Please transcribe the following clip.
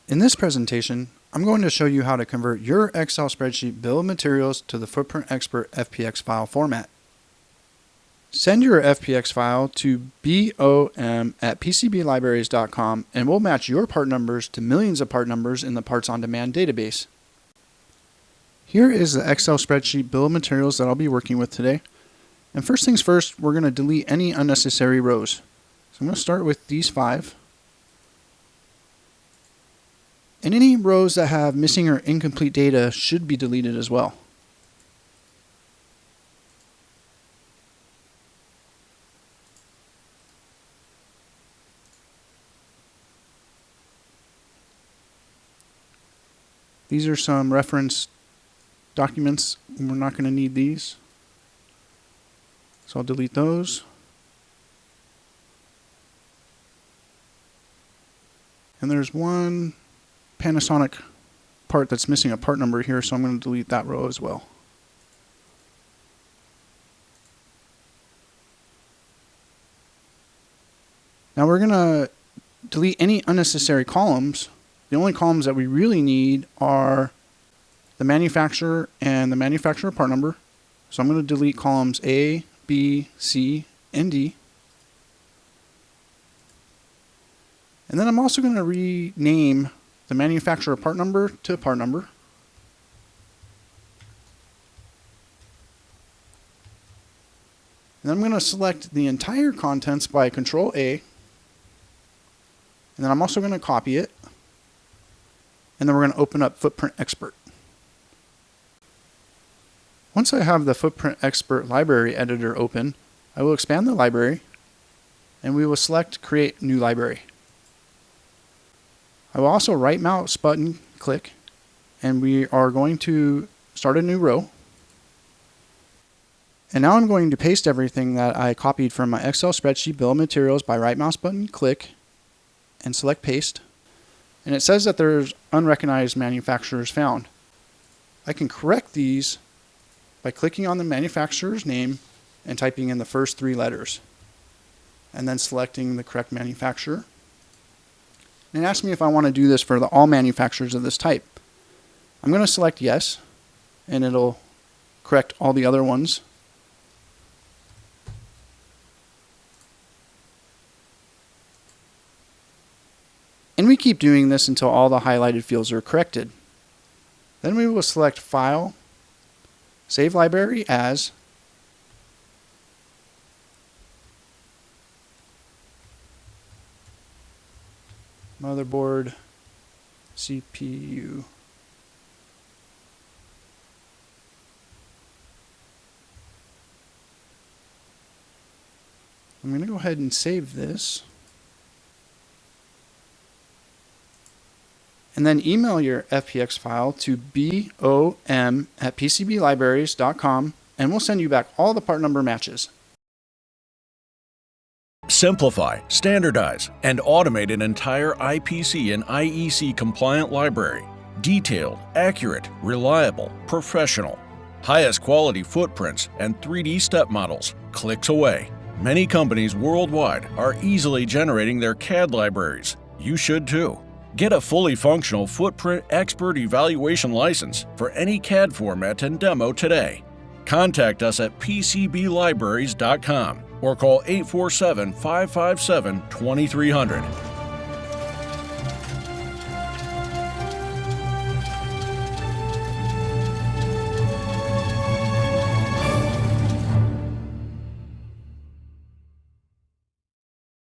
In this presentation, I'm going to show you how to convert your Excel spreadsheet bill of materials to the Footprint Expert FPX file format. Send your FPX file to BOM@PCBlibraries.com and we'll match your part numbers to millions of part numbers in the Parts on Demand database. Here is the Excel spreadsheet bill of materials that I'll be working with today. And first things first, we're going to delete any unnecessary rows. So I'm going to start with these 5. And any rows that have missing or incomplete data should be deleted as well. These are some reference documents. We're not going to need these. So I'll delete those. And there's one Panasonic part that's missing a part number here, so I'm going to delete that row as well. Now we're going to delete any unnecessary columns. The only columns that we really need are the manufacturer and the manufacturer part number. So I'm going to delete columns A, B, C, and D. And then I'm also going to rename the manufacturer part number to part number. And then I'm going to select the entire contents by Control A. And then I'm also going to copy it. And then we're going to open up Footprint Expert. Once I have the Footprint Expert library editor open, I will expand the library and we will select Create New Library. I will also right mouse button click and we are going to start a new row. And now I'm going to paste everything that I copied from my Excel spreadsheet bill of materials by right mouse button click and select paste. And it says that there's unrecognized manufacturers found. I can correct these by clicking on the manufacturer's name and typing in the first 3 letters and then selecting the correct manufacturer. And it asks me if I want to do this for all manufacturers of this type. I'm going to select yes, and it'll correct all the other ones. And we keep doing this until all the highlighted fields are corrected. Then we will select File, Save Library As, motherboard, CPU. I'm going to go ahead and save this. And then email your FPX file to BOM@PCBlibraries.com and we'll send you back all the part number matches. Simplify, standardize, and automate an entire IPC and IEC compliant library. Detailed, accurate, reliable, professional. Highest quality footprints and 3D step models, clicks away. Many companies worldwide are easily generating their CAD libraries. You should too. Get a fully functional Footprint Expert Evaluation license for any CAD format and demo today. Contact us at PCBlibraries.com or call 847-557-2300.